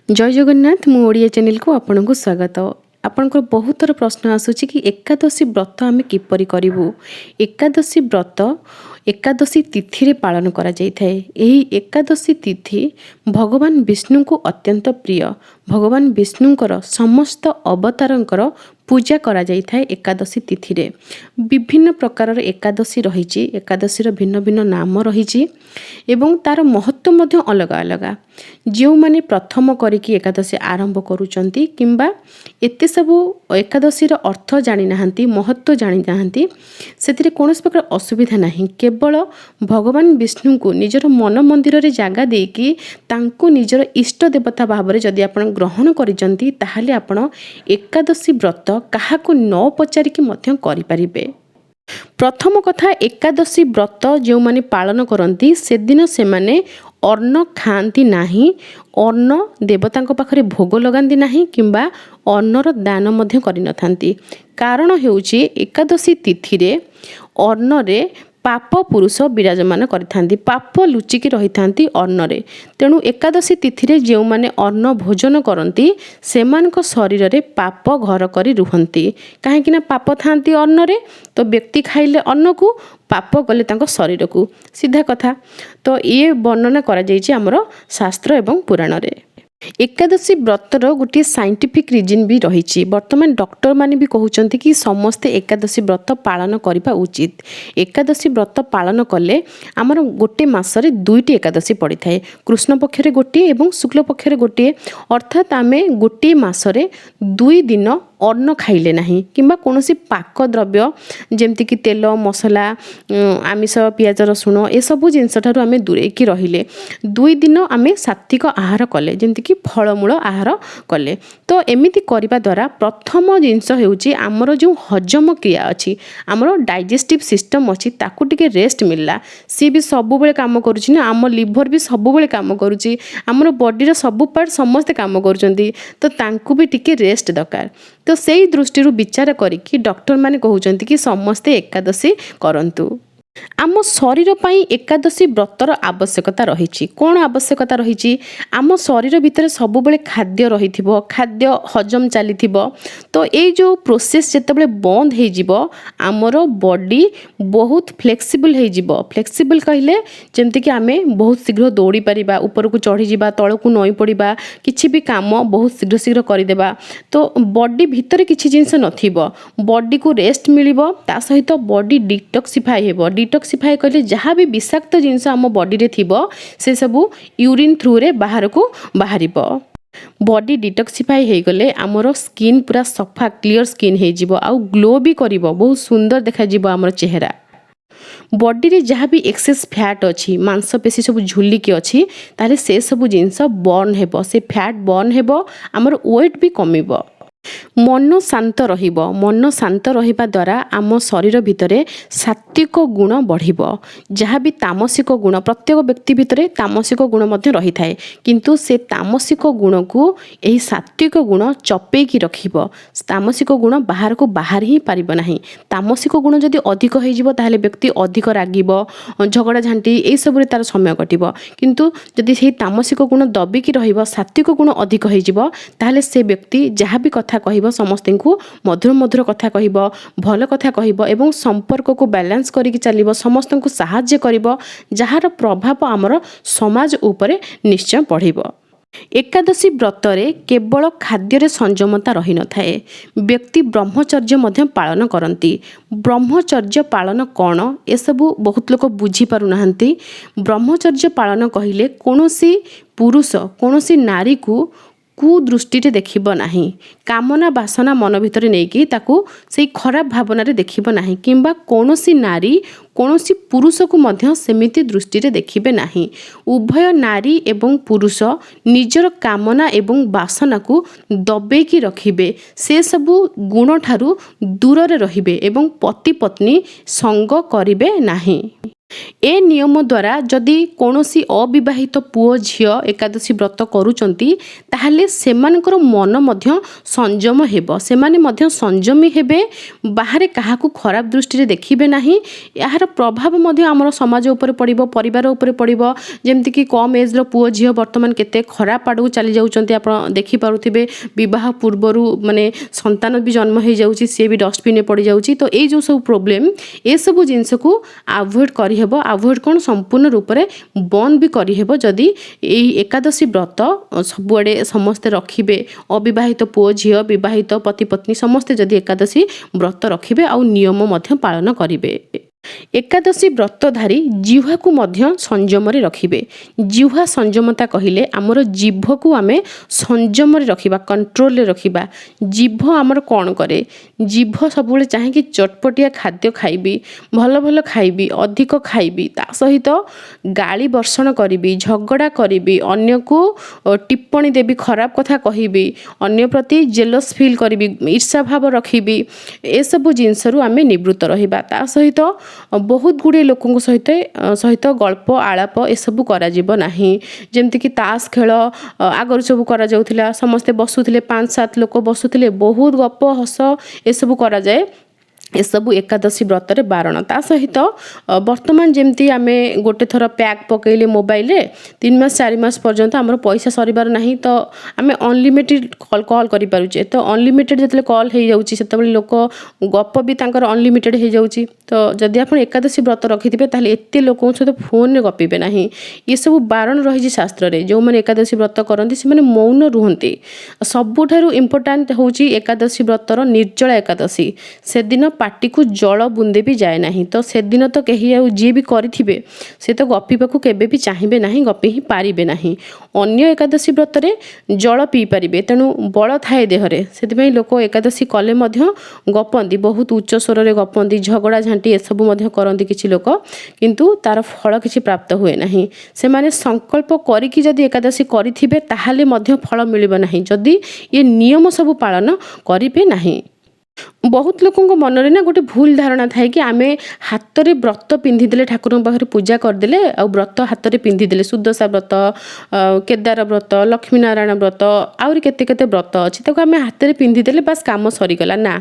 जय जगन्नाथ मु ओडिया चैनल को आपन को स्वागत। आपनकर बहुत थर प्रश्न आसूची कि एकादशी व्रत आम किपरि करिवु। एकादशी व्रत एकादशी तिथि रे पालन करा जाय थाए। एही एकादशी तिथि भगवान विष्णु को अत्यंत प्रिय। भगवान विष्णुंकर समस्त अवतारंकर पूजा करा जाय थाए एकादशी तिथि रे। विभिन्न प्रकार एकादशी रहिछि। एकादशी भिन्न भिन्न नाम रहिछि एवं तार महत्व मध्य अलग अलग। जो माने प्रथम करिकी एकादशी आरंभ करूचंती किंबा एते सबु एकादशी अर्थ जानि नाहंती, महत्व जानि नाहंती, सेतिरे कोनोस प्रकार असुविधा नाही। केवल भगवान विष्णु को निजर मन मंदिर रे जागा देकी तांको निजर इष्ट देवता भाबरे जदि आपण ग्रहण करिचंती ताहाले आपण एकादशी व्रत काहाको न पचारिकी मध्य करि परिबे। प्रथम कथा, एकादशी व्रत जो माने पालन करती से दिन से माने अन्न खाती नाही। अन्न देवतांक पाखरे भोग लगांती नाही किंबा अन्नर दान मध्य करि नथांती। कारण हेउची एकादशी तिथि रे अन्न रे पाप पुरुष विराजमान करिथांती। पाप लुचिकी रहिथांती अन्न रे। तेणु एकादशी तिथि रे जो माने अन्न भोजन करती सेमानक शरीर रे पाप घर करी रुहंती। काहेकि ना पाप थांती अन्न रे, तो व्यक्ति खाइले अन्न को पाप गले तांको शरीर को, सीधा कथा। तो ये वर्णना करा जायछि हमरो शास्त्र एवं पुराण रे। एकादशी व्रतर गोटे साइंटिफिक रिजन भी रही। बर्तमान डॉक्टर माने भी कहउचंती कि समस्ते एकादशी व्रत पालन करिबा उचित। एकादशी व्रत पालन कले आमर गोटे मासरे दुईटी एकादशी पड़ी थाए। कृष्ण पक्षरे गोटे एवं शुक्ल पक्षरे गोटे, अर्थात आमे गोटे मासरे 2 दिन अन्न खाइले नाही किंबा कोनोसी पाक द्रव्य जेमति कि तेल मसला आमिष पियाज रसुण ए सबु जिनस ठारू आमे दूरे की रहिले 2 दिन आमे सात्विक आहार कले, जेमति कि फलमूल आहार कले। तो एमिति करिबा द्वारा प्रथम जिनस हेउची हमर जो हजम क्रिया अछि, हमर डाइजेस्टिव सिस्टम अछि, ताकू टिके रेस्ट मिलला। सी भी सबु बेले काम करूची ना, हमर लिवर भी सबु बेले काम करूची, हमर बॉडी रो सबु पार्ट समस्त काम करूचंती, तो तांकू भी टिके रेस्ट दरकार। तो सेही दृष्टि विचार करिकी डॉक्टर माने कहउचंती कि समस्ते एकादशी करंतु। आम शरीर पाई एकादशी व्रतर आवश्यकता रही। कौन आवश्यकता रही? आम शरीर भितर सब बेले खाद्य रही, खाद्य हजम चली, तो ये जो प्रोसेस जितेबाला बंद हो आमर बॉडी बहुत फ्लेक्सिबल हो। फ्लेक्सिबल कहले जमती कि आम बहुत शीघ्र दौड़ी पारिबा, ऊपर को चढ़ी जावा, तल को नई पड़ा, किसी भी काम बहुत शीघ्र शीघ्र करदेबा। तो बॉडी भितर किसी जिनस नथिबो, बॉडी को रेस्ट मिलिबो, ता सहित बॉडी डिटॉक्सिफाई हेबो। डिटॉक्सिफाई कहले जहाँ भी विषाक्त जिनस आम बॉडी रे थिबो से सबू यूरिन थ्रू रे बाहर को बाहरिबो। बॉडी डिटॉक्सिफाई हो गले आमर स्किन पूरा सफा क्लियर स्किन हो जिवो, आउ ग्लो भी करिवो, बहुत सुंदर देखा जिवो आमर चेहरा। बॉडी रे जहाँ भी एक्सेस फैट अच्छी, मांसपेशी सब झुलिकी अच्छी, ताले से सब जिनस बर्न हेबो, से फैट बर्न हेबो, आमर वेट भी कमिबो। मन शांत रहिबो। मन शांत रहिबा द्वारा आम शरीर भितरे सात्विक गुण बढ़िबो। जहाँ भी तामसिक गुण प्रत्येक व्यक्ति भितरे तामसिक गुण मध्य रही थाए, किंतु से तामसिक गुण को एही सात्विक गुण चपेई की रखिबो। तामसिक गुण बाहर को बाहर ही पारिबो नाही। तामसिक गुण जदि अधिक होई जिवो ताहले व्यक्ति अधिक रागिबो, झगड़ा झांटी ए सब रे तार समय कटिबो। किंतु जदि सेही तामसिक गुण दबी की रहिबो, सात्विक गुण अधिक होई जिवो, ताहले से व्यक्ति जहाँ भी कथा कहिबो समस्त को मधुर मधुर कथा कहिबो, भल कथा कहिबो एवं संपर्क को बैलेंस करिक चलिबो, समस्त को सहाय्य करिबो, जहार प्रभाव आमर समाज उपरे निश्चय पड़िबो। एकादशी व्रतरे केवल खाद्य संयमता रही न थाए, व्यक्ति ब्रह्मचर्य मध्य पालन करती। ब्रह्मचर्य पालन कौन ए सबु बहुत लोग बुझी पारु नाहंती। ब्रह्मचर्य पालन कहिले कोनोसी पुरुष कोनोसी नारी को कुदृष्टि देखिब नाही, कामना बासना मन भितर नेकी ताकू से खराब भावना रे देखिब नाही, किंबा कोनोसी नारी कोनोसी पुरुष को मध्य सेमिति दृष्टि रे देखिबे नाही। उभय नारी एवं पुरुष निजर कामना एवं बासना को दबेकी रखिबे, से सबु गुण ठारू दूर रे रहिबे एवं पति पत्नी संग करिबे नाही। ए नियम द्वारा जदि कौनसी अविवाहित पुओ झियो एकादशी व्रत करूचंती ताहले सेमानकर मन मध्य संयम हेबो सेमाने मध्य संयमी हेबे बाहरे काहाकू खराब दृष्टि रे देखिबे नाही यार प्रभाव मध्य हमर समाज ऊपर पड़िबो परिवार ऊपर पड़िबो जेमति कि कम एज रो पुओ झियो वर्तमान केते खराब आडू चली जाउचंती आपण देखि पारुथिबे विवाह पूर्वरु माने संतान भी जन्म हो जाउची से भी डस्टबिन पड़ जाउची तो ए जो सब प्रॉब्लम ए सब जिंस को अवॉइड करी हेबो अवॉइड कौन संपूर्ण रूप से बंद भी करी हेबो जदि एई एकादशी व्रत सबुआडे समस्ते रखिबे अविवाहित पुओ झियो विवाहित पति पत्नी समस्ते जदि एकादशी व्रत रखिबे आ नियम मध्य पालन करिवे। एकादशी व्रतधारी जिह्वा को मध्य संयम रे रखिबे जिह्वा संयमता कहिले आमर जिभ को आमे संयम रे रखिबा कंट्रोल रे रखिबा जिभ आमर कोन करे जिभ सबुले चाहे कि चटपटिया खाद्य खाइबी भल भल खाइबी अधिक खाइबी ता सहित गाली वर्षण करिबी झगड़ा करिबी अन्य को टिप्पणी देबी खराब कथा कहिबी अन्य प्रति जेलस फील करिबी ईर्ष्या भाव रखिबी ए सब जिंस रु आमे निवृत्त रहिबा ता सहित बहुत गुड़े लोकों सहित गल्प आलाप एसबू करा नहीं जमती कि ताश खेल आगर सब करा जाउथिला समस्ते बसुथिले 5-7 लोक बसुथिले बहुत गप हस एसबू करा जाए एसबू एकादशी व्रत रे बारण ता सहित वर्तमान जमती आमे गोटे थर पैक पकईले मोबाइल रे 3 मास 4 मास पर्यंत हमर पैसा सरीबार नहीं तो आमे अनलिमिटेड कॉल करि पारुचे तो अनलिमिटेड जतले कॉल हे जाउची सेतबेले लोक गप भी तांकर अनलिमिटेड हे जाउची तो जदि आपण एकादशी व्रत रखिथिबे ताले एत्ते लोकों सहित फोन रे गपिबे नहीं ये सब बारण रही शास्त्र रे जो माने एकादशी व्रत करंती से माने मौन रुहंती सबुठारु इम्पोर्टेंट होउची एकादशी व्रतर निर्जला एकादशी से दिन पाटी को जल बुंदे भी जाए नहीं तो से दिन तो कहीं जी भी करें से तो गपिबा केबे भी चाहिए ना गपी ही पारिबे नहीं अन्य एकादशी व्रत रे जल पी पारिबे तेणु बल थाए देहरे से लोक एकादशी कले गपंती बहुत उच्च स्वर रे गपंती झगड़ा झांटी एसबू करती किसी लोक किंतु तार फल किसी प्राप्त हुए नहीं से माने संकल्प करिकी जदि एकादशी करिथिबे ताहाले मध्य फल मिलिबो नहीं जदि ये नियम सब पालन करिबे नहीं। बहुत लोकों मन रे ना गोटे भूल धारणा थाए कि आमे हाथ रे व्रत पिंधिदेले ठाकुर पाखरे पूजा करदेले आ व्रत हाथ रे पिंधिदेले सुदशा व्रत केदार व्रत लक्ष्मी नारायण व्रत आउरी केते केते व्रत अछि ताको आमे हाथ रे पिंधिदेले बस काम सरी गला ना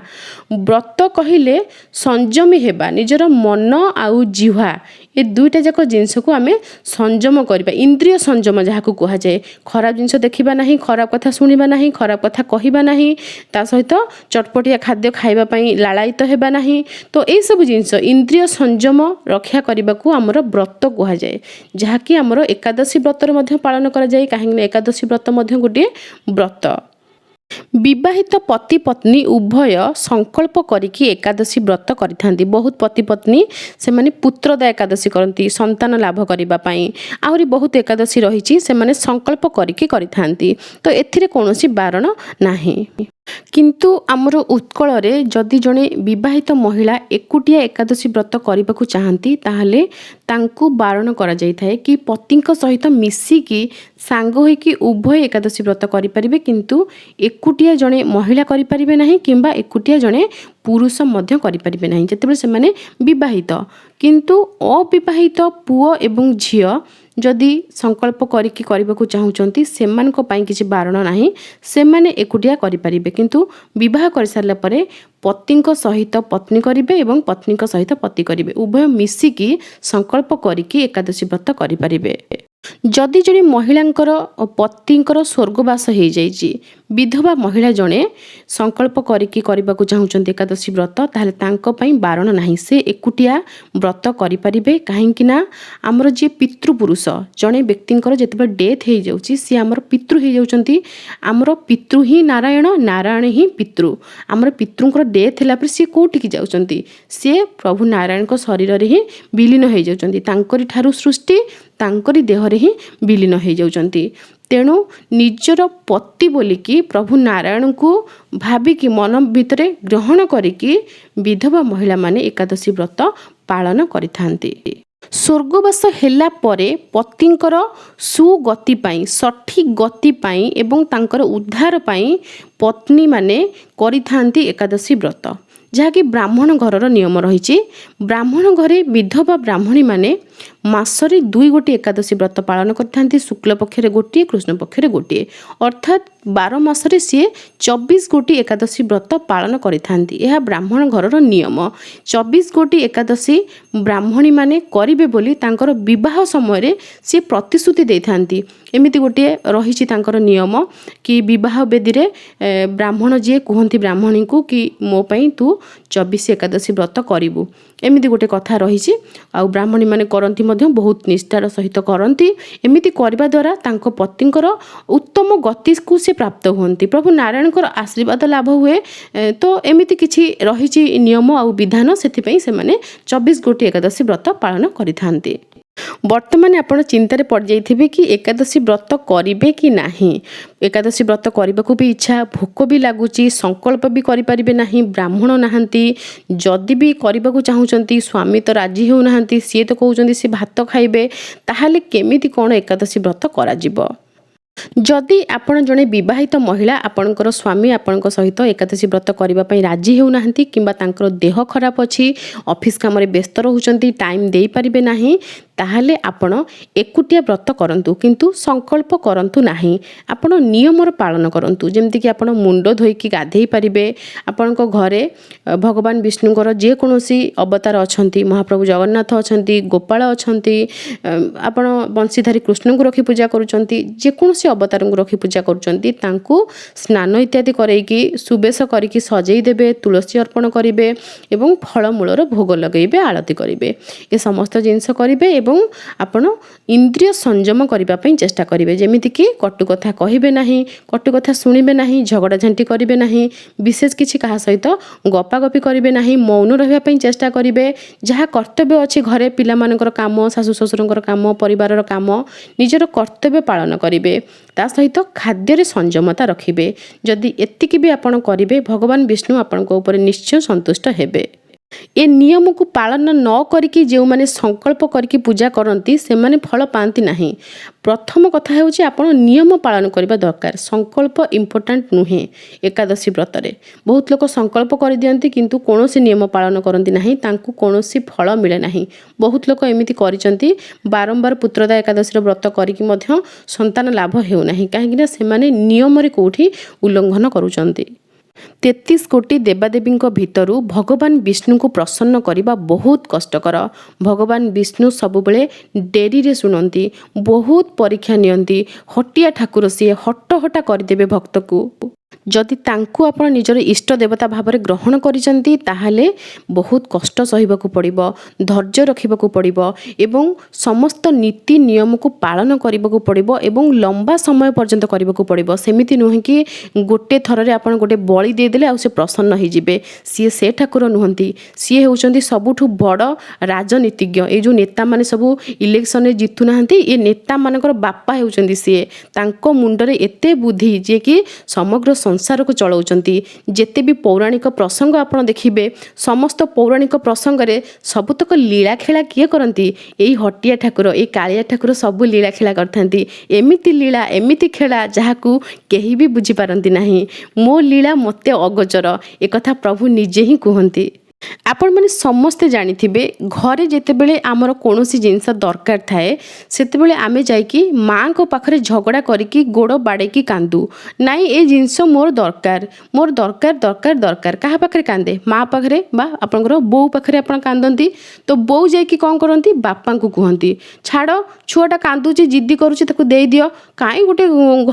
व्रत कहिले संयमी हेबा निजर मन आउ जिह्वा ये दुईटा जाक जिनस को आमे संयम करबा इंद्रिय संयम जहाँ को कहा जाए खराब जिनस देखिबा नहीं खराब कथा सुनिबा नहीं खराब कथा कहिबा नहीं ता सहित चटपटिया खाद्य खाइबा पई लालायित हेबा नहीं तो ए सब जिनस इंद्रिय संयम रक्षा करबा को हमर व्रत कहा जाए जहाँ कि हमर एकादशी व्रत रे मध्य पालन करा जाए काहे एकादशी व्रत मध्य गोटे व्रत विवाहित पति पत्नी उभय संकल्प करिकी एकादशी व्रत करिथांती बहुत पति पत्नी से माने पुत्रदा एकादशी करती संतान लाभ करबा पई आहुरी बहुत एकादशी रहिची से माने संकल्प करिकी करिथांती तो एथिरे कोनोसी बारण नाही किंतु आमर उत्कल रे जदि जणे विवाहित महिला एकुटिया एकादशी व्रत करने को चाहती ताहले तांकु बारण करा जाय थाए कि पतिंक सहित मिसिकी सांग होइकी उभय एकादशी व्रत करि परिबे किंतु एकुटिया जणे महिला करि परिबे नाही किंबा एकुटिया जणे पुरुष मध्य करि परिबे नाही जेतेबेले से माने विवाहित किंतु अविवाहित पुओ एवं झियो जदि संकल्प करिकी करबाकू चाहूचंती सेमानक पई किछि बारण नाही सेमाने एकुटिया करि परिबे किंतु विवाह कर सारला परे पतिंक सहित पत्नी करिवे एवं पत्नीक सहित पति करिवे उभय मिसिकी संकल्प करिकी एकादशी व्रत करि परिबे जदि जणे महिलांकर पतिंकर स्वर्गवास हो जाइए विधवा महिला जणे संकल्प करिकी करबाकू चाहूचंती एकादशी व्रत ताहले तांको पई बारण नाही से एकुटिया व्रत करि परिबे काहेकि ना हमर जे पितृपुरुष जणे व्यक्तिंकर जेतबे डेथ हो जाउची से हमर पितृ हो जाउचंती हमर पितृ ही नारायण नारायण ही पितृ हमर पितृंकर डेथ होला पर से कोठी की जाउचंती से प्रभु नारायण को शरीर रे ही विलीन हो जाउचंती तांकरी ठारू सृष्टि तांकरी देह रे ही विलीन हो जाउचंती तेणु निजर पति बोलिकी प्रभु नारायण को भाविकी मन भितरे ग्रहण करिकी विधवा महिला माने एकादशी व्रत पालन करिथांती स्वर्गवास हेला परे पतिंकर सुगति पाई सठिक गति पाई एवं तांकर उद्धार पाई पत्नी माने करिथांती एकादशी व्रत ଯାହାକି ବ୍ରାହ୍ମଣ ଘରର ନିୟମ ରହିଛି। ବ୍ରାହ୍ମଣ ଘରେ ବିଧବା ବ୍ରାହ୍ମଣୀମାନେ ମାସରେ 2 ଗୋଟି ଏକାଦଶୀ ବ୍ରତ ପାଳନ କରିଥାନ୍ତି। ଶୁକ୍ଳ ପକ୍ଷରେ ଗୋଟିଏ, କୃଷ୍ଣ ପକ୍ଷରେ ଗୋଟିଏ, ଅର୍ଥାତ୍ 12 ମାସରେ ସିଏ 24 ଗୋଟି ଏକାଦଶୀ ବ୍ରତ ପାଳନ କରିଥାନ୍ତି। ଏହା ବ୍ରାହ୍ମଣ ଘରର ନିୟମ। 24 ଗୋଟି ଏକାଦଶୀ ବ୍ରାହ୍ମଣୀମାନେ କରିବେ ବୋଲି ତାଙ୍କର ବିବାହ ସମୟରେ ସିଏ ପ୍ରତିଶ୍ରୁତି ଦେଇଥାନ୍ତି। ଏମିତି ଗୋଟିଏ ରହିଛି ତାଙ୍କର ନିୟମ କି ବିବାହ ବେଦୀରେ ବ୍ରାହ୍ମଣ ଯିଏ କୁହନ୍ତି ବ୍ରାହ୍ମଣୀଙ୍କୁ କି ମୋ ପାଇଁ ତୁ 24 ଏକାଦଶୀ ବ୍ରତ କରିବୁ, ଏମିତି ଗୋଟେ କଥା ରହିଛି। ଆଉ ବ୍ରାହ୍ମଣୀମାନେ କରନ୍ତି ମଧ୍ୟ, ବହୁତ ନିଷ୍ଠାର ସହିତ କରନ୍ତି। ଏମିତି କରିବା ଦ୍ୱାରା ତାଙ୍କ ପତିଙ୍କର ଉତ୍ତମ ଗତିକୁ ସେ ପ୍ରାପ୍ତ ହୁଅନ୍ତି, ପ୍ରଭୁ ନାରାୟଣଙ୍କର ଆଶୀର୍ବାଦ ଲାଭ ହୁଏ। ତ ଏମିତି କିଛି ରହିଛି ନିୟମ ଆଉ ବିଧାନ, ସେଥିପାଇଁ ସେମାନେ 24 ଗୋଟି ଏକାଦଶୀ ବ୍ରତ ପାଳନ କରିଥାନ୍ତି। ବର୍ତ୍ତମାନ ଆପଣ ଚିନ୍ତାରେ ପଡ଼ିଯାଇଥିବେ କି ଏକାଦଶୀ ବ୍ରତ କରିବେ କି ନାହିଁ। ଏକାଦଶୀ ବ୍ରତ କରିବାକୁ ବି ଇଚ୍ଛା, ଭୋକ ବି ଲାଗୁଛି, ସଂକଳ୍ପ ବି କରିପାରିବେ ନାହିଁ, ବ୍ରାହ୍ମଣ ନାହାନ୍ତି। ଯଦି ବି କରିବାକୁ ଚାହୁଁଛନ୍ତି, ସ୍ୱାମୀ ତ ରାଜି ହେଉନାହାନ୍ତି, ସିଏ ତ କହୁଛନ୍ତି ସେ ଭାତ ଖାଇବେ, ତାହେଲେ କେମିତି କ'ଣ ଏକାଦଶୀ ବ୍ରତ କରାଯିବ? ଯଦି ଆପଣ ଜଣେ ବିବାହିତ ମହିଳା, ଆପଣଙ୍କର ସ୍ୱାମୀ ଆପଣଙ୍କ ସହିତ ଏକାଦଶୀ ବ୍ରତ କରିବା ପାଇଁ ରାଜି ହେଉନାହାନ୍ତି କିମ୍ବା ତାଙ୍କର ଦେହ ଖରାପ ଅଛି, ଅଫିସ୍ କାମରେ ବ୍ୟସ୍ତ ରହୁଛନ୍ତି, ଟାଇମ୍ ଦେଇପାରିବେ ନାହିଁ, ତାହେଲେ ଆପଣ ଏକୁଟିଆ ବ୍ରତ କରନ୍ତୁ, କିନ୍ତୁ ସଂକଳ୍ପ କରନ୍ତୁ ନାହିଁ। ଆପଣ ନିୟମର ପାଳନ କରନ୍ତୁ। ଯେମିତିକି ଆପଣ ମୁଣ୍ଡ ଧୋଇକି ଗାଧେଇ ପାରିବେ। ଆପଣଙ୍କ ଘରେ ଭଗବାନ ବିଷ୍ଣୁଙ୍କର ଯେକୌଣସି ଅବତାର ଅଛନ୍ତି, ମହାପ୍ରଭୁ ଜଗନ୍ନାଥ ଅଛନ୍ତି, ଗୋପାଳ ଅଛନ୍ତି, ଆପଣ ବଂଶୀଧାରୀ କୃଷ୍ଣଙ୍କୁ ରଖି ପୂଜା କରୁଛନ୍ତି, ଯେକୌଣସି ଅବତାରଙ୍କୁ ରଖି ପୂଜା କରୁଛନ୍ତି, ତାଙ୍କୁ ସ୍ନାନ ଇତ୍ୟାଦି କରେଇକି ସୁବେଶ କରିକି ସଜେଇ ଦେବେ, ତୁଳସୀ ଅର୍ପଣ କରିବେ ଏବଂ ଫଳମୂଳର ଭୋଗ ଲଗାଇବେ, ଆଳତି କରିବେ। ଏ ସମସ୍ତ ଜିନିଷ କରିବେ ଏବଂ ଆପଣ ଇନ୍ଦ୍ରିୟ ସଂଯମ କରିବା ପାଇଁ ଚେଷ୍ଟା କରିବେ। ଯେମିତିକି କଟୁ କଥା କହିବେ ନାହିଁ, କଟୁ କଥା ଶୁଣିବେ ନାହିଁ, ଝଗଡ଼ା ଝାଣ୍ଟି କରିବେ ନାହିଁ, ବିଶେଷ କିଛି କାହା ସହିତ ଗପାଗପି କରିବେ ନାହିଁ, ମୌନ ରହିବା ପାଇଁ ଚେଷ୍ଟା କରିବେ। ଯାହା କର୍ତ୍ତବ୍ୟ ଅଛି ଘରେ, ପିଲାମାନଙ୍କର କାମ, ଶାଶୁ ଶ୍ୱଶୁରଙ୍କର କାମ, ପରିବାରର କାମ, ନିଜର କର୍ତ୍ତବ୍ୟ ପାଳନ କରିବେ। ତା ସହିତ ଖାଦ୍ୟରେ ସଂଯମତା ରଖିବେ। ଯଦି ଏତିକି ବି ଆପଣ କରିବେ, ଭଗବାନ ବିଷ୍ଣୁ ଆପଣଙ୍କ ଉପରେ ନିଶ୍ଚୟ ସନ୍ତୁଷ୍ଟ ହେବେ। ଏ ନିୟମକୁ ପାଳନ ନ କରିକି ଯେଉଁମାନେ ସଂକଳ୍ପ କରିକି ପୂଜା କରନ୍ତି, ସେମାନେ ଫଳ ପାଆନ୍ତି ନାହିଁ। ପ୍ରଥମ କଥା ହେଉଛି ଆପଣ ନିୟମ ପାଳନ କରିବା ଦରକାର। ସଂକଳ୍ପ ଇମ୍ପୋର୍ଟାଣ୍ଟ ନୁହେଁ। ଏକାଦଶୀ ବ୍ରତରେ ବହୁତ ଲୋକ ସଂକଳ୍ପ କରିଦିଅନ୍ତି କିନ୍ତୁ କୌଣସି ନିୟମ ପାଳନ କରନ୍ତି ନାହିଁ, ତାଙ୍କୁ କୌଣସି ଫଳ ମିଳେ ନାହିଁ। ବହୁତ ଲୋକ ଏମିତି କରିଛନ୍ତି, ବାରମ୍ବାର ପୁତ୍ରଦା ଏକାଦଶୀର ବ୍ରତ କରିକି ମଧ୍ୟ ସନ୍ତାନ ଲାଭ ହେଉନାହିଁ, କାହିଁକିନା ସେମାନେ ନିୟମରେ କେଉଁଠି ଉଲ୍ଲଙ୍ଘନ କରୁଛନ୍ତି। 33 କୋଟି ଦେବାଦେବୀଙ୍କ ଭିତରୁ ଭଗବାନ ବିଷ୍ଣୁଙ୍କୁ ପ୍ରସନ୍ନ କରିବା ବହୁତ କଷ୍ଟକର। ଭଗବାନ ବିଷ୍ଣୁ ସବୁବେଳେ ଡେରିରେ ଶୁଣନ୍ତି, ବହୁତ ପରୀକ୍ଷା ନିଅନ୍ତି। ହଟିଆ ଠାକୁର ସିଏ, ହଟହଟା କରିଦେବେ ଭକ୍ତକୁ। ଯଦି ତାଙ୍କୁ ଆପଣ ନିଜର ଇଷ୍ଟ ଦେବତା ଭାବରେ ଗ୍ରହଣ କରିଛନ୍ତି, ତାହେଲେ ବହୁତ କଷ୍ଟ ସହିବାକୁ ପଡ଼ିବ, ଧୈର୍ଯ୍ୟ ରଖିବାକୁ ପଡ଼ିବ ଏବଂ ସମସ୍ତ ନୀତି ନିୟମକୁ ପାଳନ କରିବାକୁ ପଡ଼ିବ ଏବଂ ଲମ୍ବା ସମୟ ପର୍ଯ୍ୟନ୍ତ କରିବାକୁ ପଡ଼ିବ। ସେମିତି ନୁହେଁ କି ଗୋଟେ ଥରରେ ଆପଣ ଗୋଟେ ବଳି ଦେଇଦେଲେ ଆଉ ସେ ପ୍ରସନ୍ନ ହେଇଯିବେ। ସିଏ ସେ ଠାକୁର ନୁହନ୍ତି, ସିଏ ହେଉଛନ୍ତି ସବୁଠୁ ବଡ଼ ରାଜନୀତିଜ୍ଞ। ଏଇ ଯେଉଁ ନେତାମାନେ ସବୁ ଇଲେକ୍ସନରେ ଜିତୁନାହାନ୍ତି, ଏ ନେତାମାନଙ୍କର ବାପା ହେଉଛନ୍ତି ସିଏ। ତାଙ୍କ ମୁଣ୍ଡରେ ଏତେ ବୁଦ୍ଧି ଯିଏକି ସମଗ୍ର ସଂସାରକୁ ଚଳାଉଛନ୍ତି। ଯେତେ ବି ପୌରାଣିକ ପ୍ରସଙ୍ଗ ଆପଣ ଦେଖିବେ, ସମସ୍ତ ପୌରାଣିକ ପ୍ରସଙ୍ଗରେ ସବୁତକ ଲୀଳା ଖେଳା କିଏ କରନ୍ତି? ଏଇ ହଟିଆ ଠାକୁର, ଏଇ କାଳିଆ ଠାକୁର ସବୁ ଲୀଳା ଖେଳା କରିଥାନ୍ତି। ଏମିତି ଲୀଳା, ଏମିତି ଖେଳା ଯାହାକୁ କେହି ବି ବୁଝିପାରନ୍ତି ନାହିଁ। ମୋ ଲୀଳା ମୋତେ ଅଗୋଚର, ଏକଥା ପ୍ରଭୁ ନିଜେ ହିଁ କୁହନ୍ତି। ଆପଣମାନେ ସମସ୍ତେ ଜାଣିଥିବେ, ଘରେ ଯେତେବେଳେ ଆମର କୌଣସି ଜିନିଷ ଦରକାର ଥାଏ, ସେତେବେଳେ ଆମେ ଯାଇକି ମାଆଙ୍କ ପାଖରେ ଝଗଡ଼ା କରିକି ଗୋଡ଼ ବାଡ଼େଇକି କାନ୍ଦୁ। ନାଇଁ, ଏ ଜିନିଷ ମୋର ଦରକାର, ମୋର ଦରକାର ଦରକାର ଦରକାର। କାହା ପାଖରେ କାନ୍ଦେ? ମା ପାଖରେ ବା ଆପଣଙ୍କର ବୋଉ ପାଖରେ ଆପଣ କାନ୍ଦନ୍ତି। ତ ବୋଉ ଯାଇକି କ'ଣ କରନ୍ତି? ବାପାଙ୍କୁ କୁହନ୍ତି, ଛାଡ଼, ଛୁଆଟା କାନ୍ଦୁଛି, ଜିଦ୍ଦି କରୁଛି, ତାକୁ ଦେଇଦିଅ। କାହିଁ ଗୋଟେ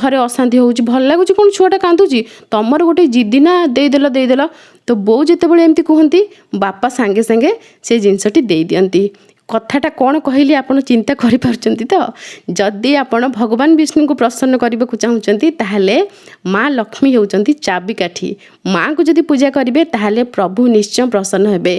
ଘରେ ଅଶାନ୍ତି ହେଉଛି? ଭଲ ଲାଗୁଛି କ'ଣ ଛୁଆଟା କାନ୍ଦୁଛି? ତମର ଗୋଟେ ଜିଦ୍ଦି ନା, ଦେଇଦେଲ ଦେଇଦେଲ। ତ ବୋଉ ଯେତେବେଳେ ଏମିତି କୁହନ୍ତି, ବାପା ସାଙ୍ଗେ ସାଙ୍ଗେ ସେ ଜିନିଷଟି ଦେଇଦିଅନ୍ତି। କଥାଟା କ'ଣ କହିଲି ଆପଣ ଚିନ୍ତା କରିପାରୁଛନ୍ତି ତ? ଯଦି ଆପଣ ଭଗବାନ ବିଷ୍ଣୁଙ୍କୁ ପ୍ରସନ୍ନ କରିବାକୁ ଚାହୁଁଛନ୍ତି, ତାହେଲେ ମା ଲକ୍ଷ୍ମୀ ହେଉଛନ୍ତି ଚାବିକାଠି। ମାଆଙ୍କୁ ଯଦି ପୂଜା କରିବେ, ତାହେଲେ ପ୍ରଭୁ ନିଶ୍ଚୟ ପ୍ରସନ୍ନ ହେବେ।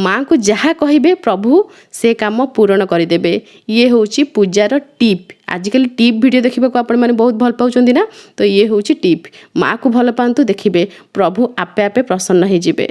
ମାଆଙ୍କୁ ଯାହା କହିବେ, ପ୍ରଭୁ ସେ କାମ ପୂରଣ କରିଦେବେ। ଇଏ ହେଉଛି ପୂଜାର ଟିପ୍। आजिकल टिप वीडियो देखा आपण मैंने बहुत भल पाँच ना तो ये हूँ टिप माँ को भल पातु देखिए प्रभु आपे आपे प्रसन्न हो जिवे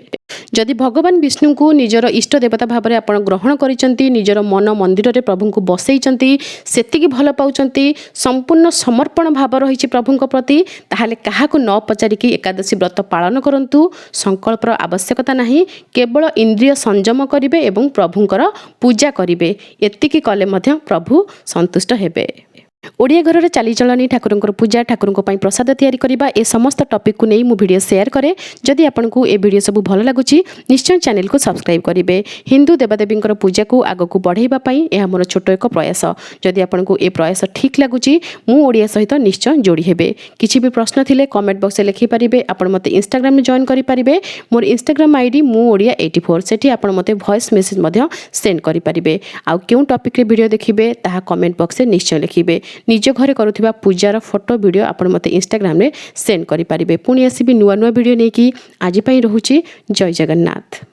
जदि भगवान विष्णु को निजर इष्ट देवता भाव में आप ग्रहण करिसेंती निजर मन मंदिर में प्रभु को बसैचंती सेतिकी भल पाउचंती संपूर्ण समर्पण भाव रही प्रभु प्रति ताहले काहाकू न पचारिकी एकादशी व्रत पालन करंतु संकल्पर आवश्यकता नहीं केवल इंद्रिय संयम करिवे एवं प्रभुंकर पूजा करिवे एतिकी कले मध्य प्रभु संतुष्ट हेबे। ओडिया घर में चालीचलनी ठाकुर पूजा ठाकुर प्रसाद तैयारी करबा ए समस्त टॉपिक को नहीं मु वीडियो शेयर करे जदि आपको ए वीडियो सब भल लगुच निश्चय चैनल को सब्सक्राइब करेंगे। हिंदू देवदेवी पूजा को आग को बढ़ाई यह मोर छोट एक प्रयास जदि आपको ए प्रयास ठीक लगुच मुझे सहित निश्चय जोड़ी हेबे। किसी भी प्रश्न थिले कमेंट बॉक्स में लिखिपारे आपण मते इंस्टाग्राम में जॉइन करेंगे मोर इंस्टाग्राम आईडी मुझे 84 सेठी आपण मते वॉइस मेसेज सेंड करेंगे आउ क्यों टॉपिक रे वीडियो देखिए ताहा कमेंट बॉक्स में निश्चय लिखिए। निज घरे करुवा पूजार फोटो वीडियो आपण मते इंस्टाग्राम में सेंड करेंगे। पुणी आसबि नुआ नुआ वीडियो नहीं कि आज रोचे जय जगन्नाथ।